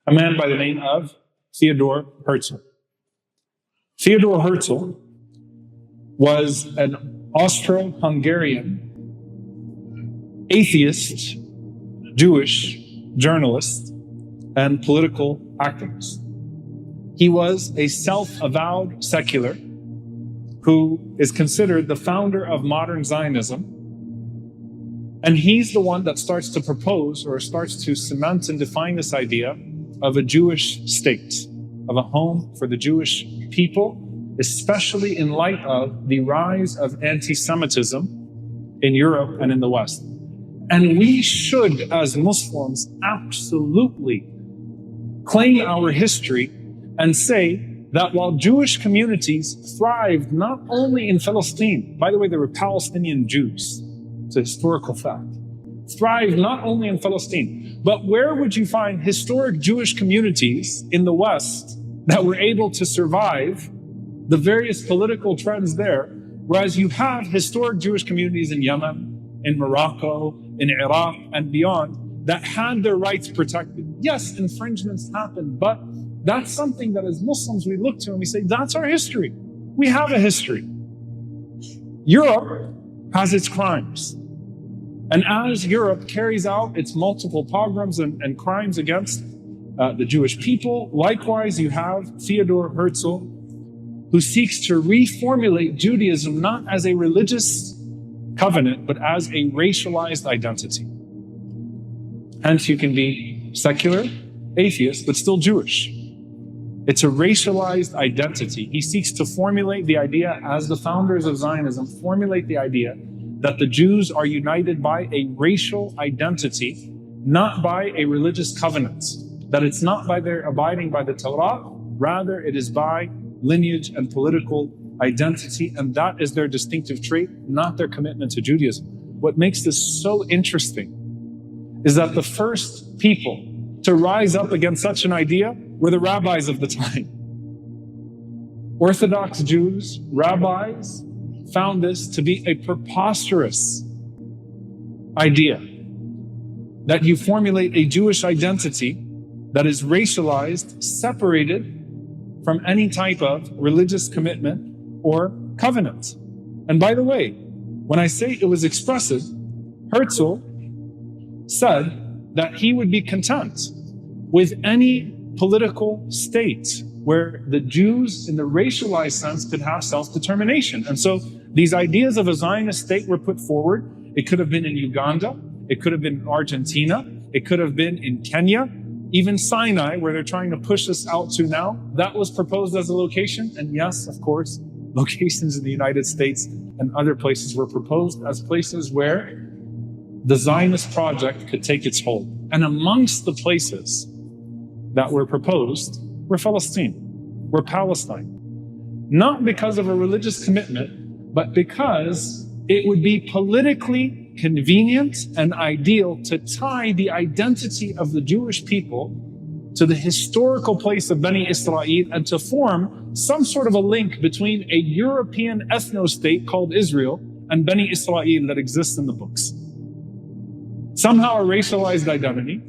a man by the name of Theodor Herzl. Theodor Herzl was an Austro-Hungarian atheist, Jewish journalist, and political activist. He was a self-avowed secular who is considered the founder of modern Zionism. And he's the one that starts to propose or starts to cement and define this idea of a Jewish state, of a home for the Jewish people, especially in light of the rise of anti-Semitism in Europe and in the West. And we should, as Muslims, absolutely claim our history and say that while Jewish communities thrived not only in Palestine, by the way, there were Palestinian Jews, it's a historical fact, thrived not only in Palestine, but where would you find historic Jewish communities in the West that were able to survive the various political trends there, whereas you have historic Jewish communities in Yemen, in Morocco, in Iraq, and beyond that had their rights protected. Yes, infringements happened, but that's something that as Muslims we look to and we say, that's our history. We have a history. Europe has its crimes. And as Europe carries out its multiple pogroms and crimes against the Jewish people, likewise you have Theodor Herzl, who seeks to reformulate Judaism not as a religious covenant, but as a racialized identity. Hence, you can be secular, atheist, but still Jewish. It's a racialized identity. He seeks to formulate the idea, as the founders of Zionism formulate the idea, that the Jews are united by a racial identity, not by a religious covenant. That it's not by their abiding by the Torah, rather it is by lineage and political identity, and that is their distinctive trait, not their commitment to Judaism. What makes this so interesting is that the first people to rise up against such an idea were the rabbis of the time. Orthodox Jews, rabbis, found this to be a preposterous idea, that you formulate a Jewish identity that is racialized, separated from any type of religious commitment or covenant. And by the way, when I say it was expressive, Herzl said that he would be content with any political state where the Jews in the racialized sense could have self-determination. And so these ideas of a Zionist state were put forward. It could have been in Uganda, it could have been in Argentina, it could have been in Kenya, even Sinai, where they're trying to push us out to now. That was proposed as a location. And yes, of course, locations in the United States and other places were proposed as places where the Zionist project could take its hold. And amongst the places that were proposed were Palestine. Not because of a religious commitment, but because it would be politically convenient and ideal to tie the identity of the Jewish people to the historical place of Bani Israel and to form some sort of a link between a European ethno-state called Israel and Bani Israel that exists in the books. Somehow a racialized identity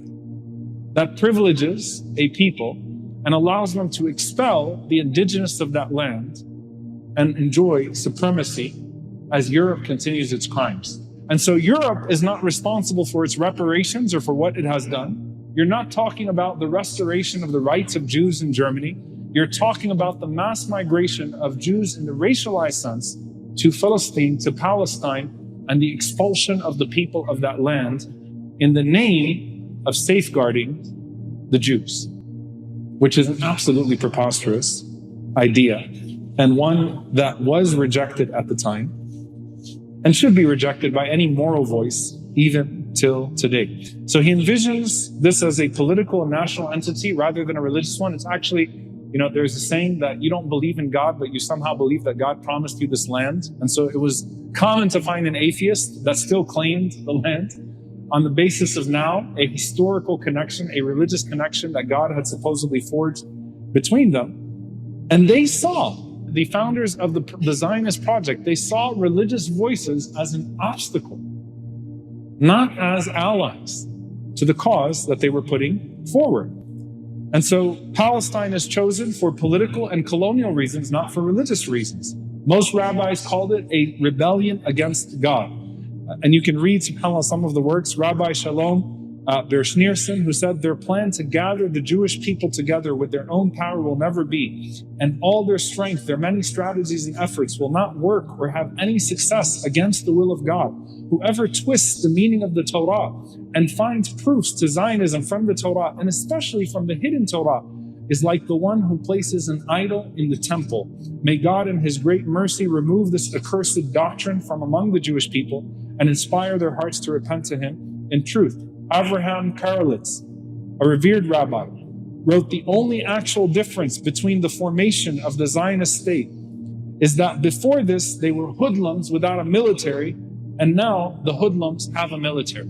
that privileges a people and allows them to expel the indigenous of that land and enjoy supremacy as Europe continues its crimes. And so Europe is not responsible for its reparations or for what it has done. You're not talking about the restoration of the rights of Jews in Germany. You're talking about the mass migration of Jews in the racialized sense to Philistine, to Palestine, and the expulsion of the people of that land in the name of safeguarding the Jews, which is an absolutely preposterous idea, and one that was rejected at the time and should be rejected by any moral voice, even till today. So he envisions this as a political and national entity rather than a religious one. It's actually, there's a saying that you don't believe in God, but you somehow believe that God promised you this land. And so it was common to find an atheist that still claimed the land on the basis of now a historical connection, a religious connection that God had supposedly forged between them. And they saw, the founders of the Zionist project, they saw religious voices as an obstacle, not as allies to the cause that they were putting forward. And so Palestine is chosen for political and colonial reasons, not for religious reasons. Most rabbis called it a rebellion against God. And you can read, subhanAllah, some of the works. Rabbi Shalom Bershnierson, who said their plan to gather the Jewish people together with their own power will never be. And all their strength, their many strategies and efforts will not work or have any success against the will of God. Whoever twists the meaning of the Torah and finds proofs to Zionism from the Torah, and especially from the hidden Torah, is like the one who places an idol in the temple. May God in His great mercy remove this accursed doctrine from among the Jewish people and inspire their hearts to repent to Him in truth. Avraham Karelitz, a revered rabbi, wrote the only actual difference between the formation of the Zionist state is that before this they were hoodlums without a military, and now the hoodlums have a military.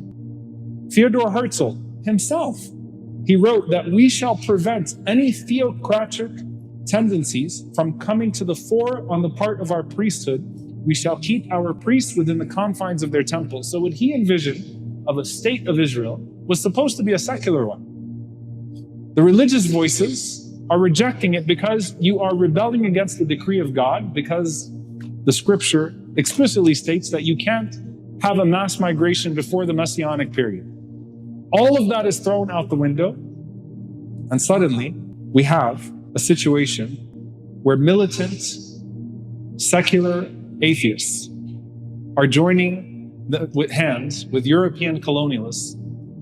Theodor Herzl himself, he wrote that we shall prevent any theocratic tendencies from coming to the fore on the part of our priesthood. We shall keep our priests within the confines of their temple. So what he envisioned of a state of Israel was supposed to be a secular one. The religious voices are rejecting it because you are rebelling against the decree of God, because the scripture explicitly states that you can't have a mass migration before the Messianic period. All of that is thrown out the window, and suddenly we have a situation where militant, secular atheists are joining with hands with European colonialists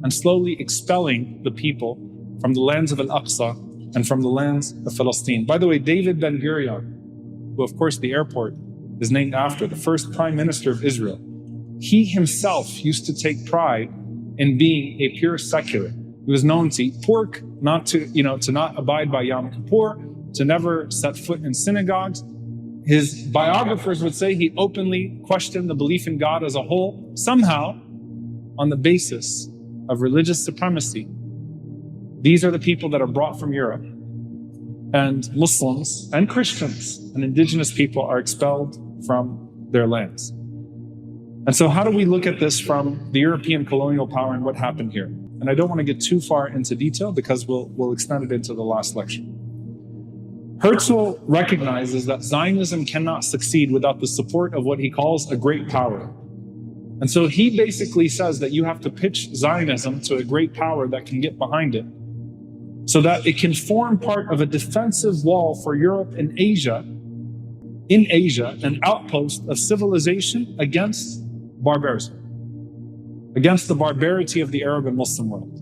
and slowly expelling the people from the lands of Al-Aqsa and from the lands of Palestine. By the way, David Ben-Gurion, who of course the airport is named after, the first prime minister of Israel, he himself used to take pride in being a pure secular. He was known to eat pork, to not abide by Yom Kippur, to never set foot in synagogues. His biographers would say he openly questioned the belief in God as a whole, somehow on the basis of religious supremacy. These are the people that are brought from Europe, and Muslims and Christians and indigenous people are expelled from their lands. And so how do we look at this from the European colonial power and what happened here? And I don't want to get too far into detail because we'll extend it into the last lecture. Herzl recognizes that Zionism cannot succeed without the support of what he calls a great power. And so he basically says that you have to pitch Zionism to a great power that can get behind it, so that it can form part of a defensive wall for Europe and Asia, an outpost of civilization against barbarism, against the barbarity of the Arab and Muslim world.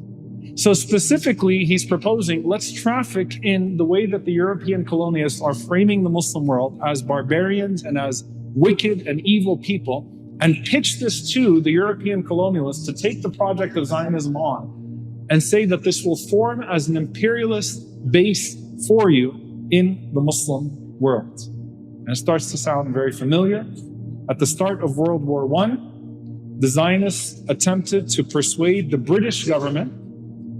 So specifically, he's proposing, let's traffic in the way that the European colonialists are framing the Muslim world as barbarians and as wicked and evil people, and pitch this to the European colonialists to take the project of Zionism on and say that this will form as an imperialist base for you in the Muslim world. And it starts to sound very familiar. At the start of World War I, the Zionists attempted to persuade the British government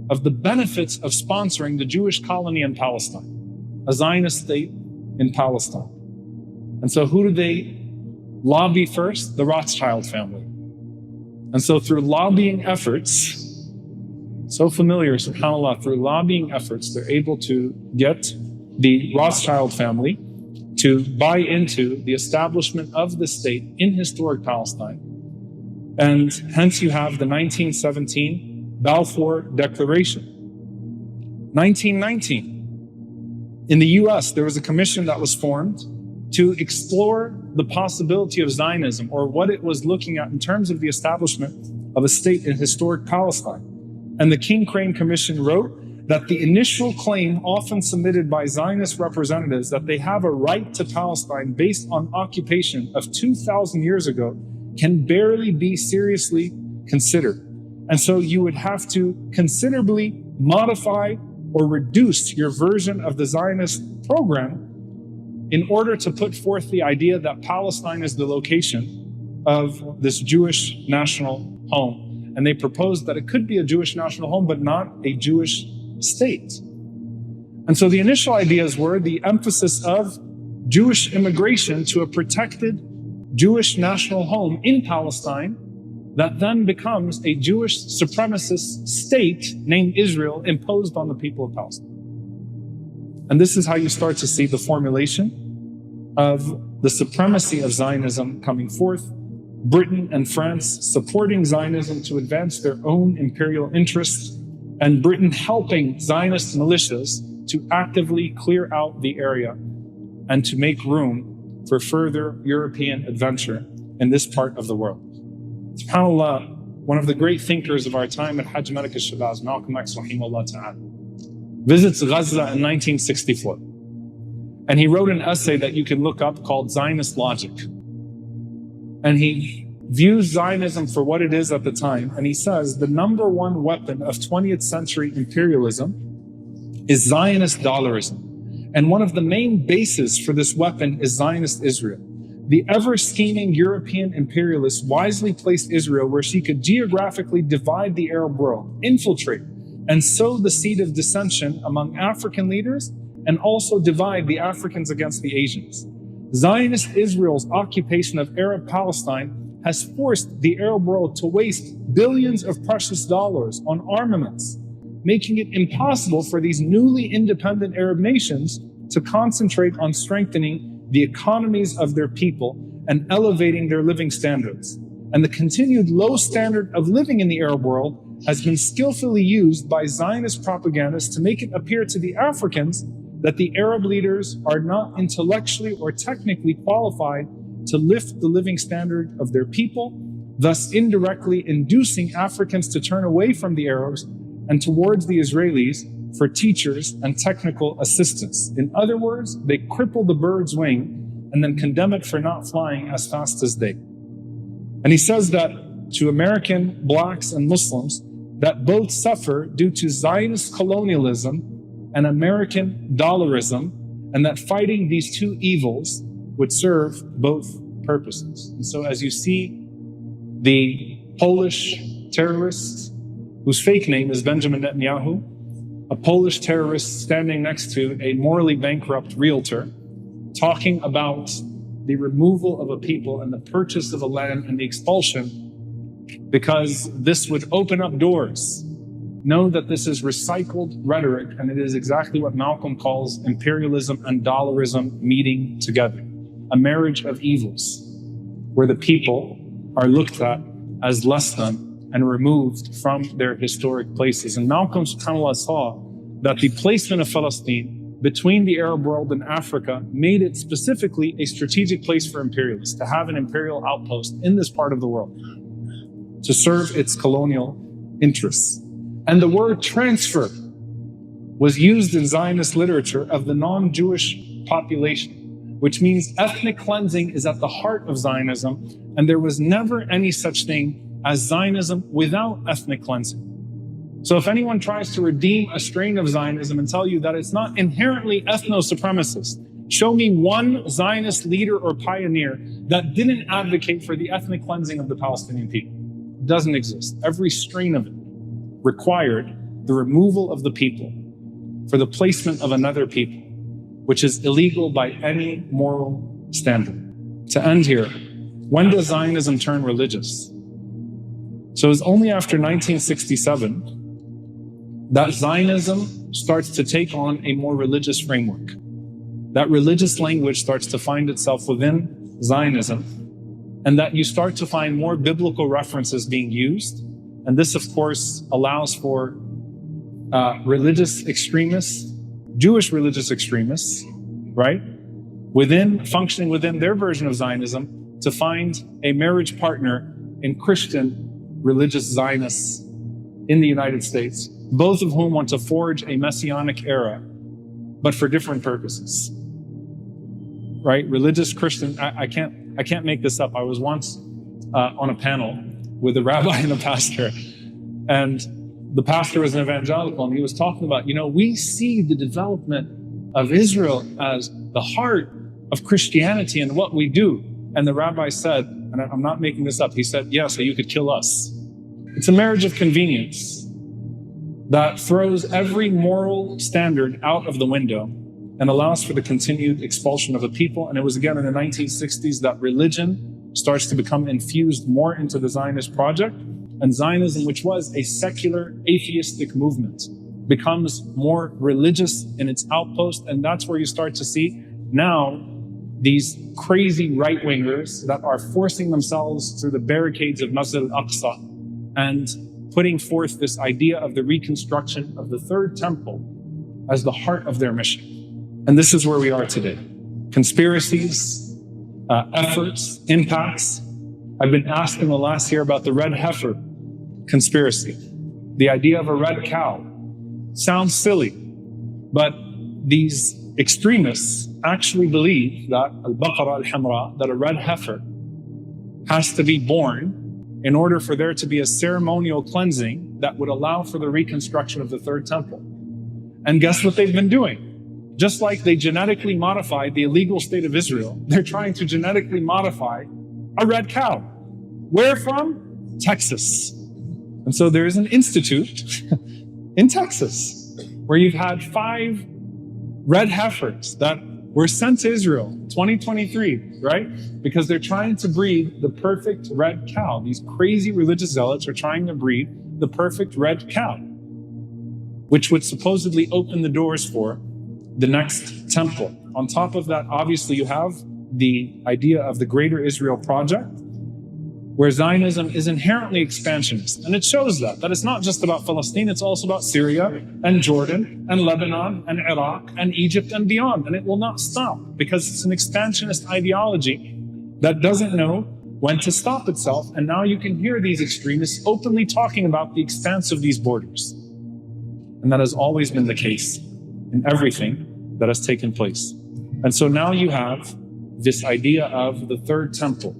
of the benefits of sponsoring the Jewish colony in Palestine, a Zionist state in Palestine. And so who do they lobby first? The Rothschild family. And so through lobbying efforts, so familiar, subhanAllah, through lobbying efforts, they're able to get the Rothschild family to buy into the establishment of the state in historic Palestine. And hence you have the 1917 Balfour Declaration. 1919, in the US, there was a commission that was formed to explore the possibility of Zionism, or what it was looking at in terms of the establishment of a state in historic Palestine. And the King Crane Commission wrote that the initial claim often submitted by Zionist representatives that they have a right to Palestine based on occupation of 2,000 years ago can barely be seriously considered. And so you would have to considerably modify or reduce your version of the Zionist program in order to put forth the idea that Palestine is the location of this Jewish national home. And they proposed that it could be a Jewish national home, but not a Jewish state. And so the initial ideas were the emphasis of Jewish immigration to a protected Jewish national home in Palestine that then becomes a Jewish supremacist state named Israel imposed on the people of Palestine. And this is how you start to see the formulation of the supremacy of Zionism coming forth. Britain and France supporting Zionism to advance their own imperial interests, and Britain helping Zionist militias to actively clear out the area and to make room for further European adventure in this part of the world. SubhanAllah, one of the great thinkers of our time, Al-Hajj Malik al-Shabazz, Malcolm X, rahimahullah ta'ala, visits Gaza in 1964. And he wrote an essay that you can look up called Zionist Logic. And he views Zionism for what it is at the time. And he says the number one weapon of 20th century imperialism is Zionist dollarism. And one of the main bases for this weapon is Zionist Israel. The ever-scheming European imperialists wisely placed Israel where she could geographically divide the Arab world, infiltrate, and sow the seed of dissension among African leaders, and also divide the Africans against the Asians. Zionist Israel's occupation of Arab Palestine has forced the Arab world to waste billions of precious dollars on armaments, making it impossible for these newly independent Arab nations to concentrate on strengthening the economies of their people and elevating their living standards. And the continued low standard of living in the Arab world has been skillfully used by Zionist propagandists to make it appear to the Africans that the Arab leaders are not intellectually or technically qualified to lift the living standard of their people, thus indirectly inducing Africans to turn away from the Arabs and towards the Israelis for teachers and technical assistance. In other words, they cripple the bird's wing and then condemn it for not flying as fast as they. And he says that to American blacks and Muslims, that both suffer due to Zionist colonialism and American dollarism, and that fighting these two evils would serve both purposes. And so as you see the Polish terrorist, whose fake name is Benjamin Netanyahu, a Polish terrorist standing next to a morally bankrupt realtor, talking about the removal of a people and the purchase of a land and the expulsion, because this would open up doors. Know that this is recycled rhetoric, and it is exactly what Malcolm calls imperialism and dollarism meeting together. A marriage of evils, where the people are looked at as less than and removed from their historic places. And Malcolm, subhanAllah, saw that the placement of Palestine between the Arab world and Africa made it specifically a strategic place for imperialists, to have an imperial outpost in this part of the world, to serve its colonial interests. And the word transfer was used in Zionist literature of the non-Jewish population, which means ethnic cleansing is at the heart of Zionism, and there was never any such thing as Zionism without ethnic cleansing. So if anyone tries to redeem a strain of Zionism and tell you that it's not inherently ethno-supremacist, show me one Zionist leader or pioneer that didn't advocate for the ethnic cleansing of the Palestinian people. It doesn't exist. Every strain of it required the removal of the people for the placement of another people, which is illegal by any moral standard. To end here, when does Zionism turn religious? So it's only after 1967 that Zionism starts to take on a more religious framework. That religious language starts to find itself within Zionism, and that you start to find more biblical references being used. And this, of course, allows for religious extremists, Jewish religious extremists, right? Functioning within their version of Zionism, to find a marriage partner in Christian religious Zionists in the United States, both of whom want to forge a messianic era, but for different purposes, right? Religious Christian, I can't make this up. I was once on a panel with a rabbi and a pastor, and the pastor was an evangelical, and he was talking about, we see the development of Israel as the heart of Christianity and what we do. And the rabbi said, and I'm not making this up, he said, yeah, so you could kill us. It's a marriage of convenience that throws every moral standard out of the window and allows for the continued expulsion of a people. And it was again in the 1960s that religion starts to become infused more into the Zionist project. And Zionism, which was a secular atheistic movement, becomes more religious in its outpost, and that's where you start to see now these crazy right-wingers that are forcing themselves through the barricades of Masjid al-Aqsa and putting forth this idea of the reconstruction of the third temple as the heart of their mission. And this is where we are today. Conspiracies, efforts, impacts. I've been asked in the last year about the red heifer conspiracy. The idea of a red cow sounds silly, but these extremists actually believe that al-Baqarah al-Hamra, that a red heifer has to be born in order for there to be a ceremonial cleansing that would allow for the reconstruction of the third temple. And guess what they've been doing? Just like they genetically modified the illegal state of Israel, they're trying to genetically modify a red cow. Where from? Texas. And so there is an institute in Texas where you've had 5 red heifers that were sent to Israel 2023, right? Because they're trying to breed the perfect red cow. These crazy religious zealots are trying to breed the perfect red cow, which would supposedly open the doors for the next temple. On top of that, obviously, you have the idea of the Greater Israel Project, where Zionism is inherently expansionist. And it shows that it's not just about Palestine, it's also about Syria and Jordan and Lebanon and Iraq and Egypt and beyond. And it will not stop because it's an expansionist ideology that doesn't know when to stop itself. And now you can hear these extremists openly talking about the expanse of these borders. And that has always been the case in everything that has taken place. And so now you have this idea of the third temple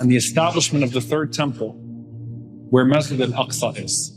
and the establishment of the third temple where Masjid al-Aqsa is.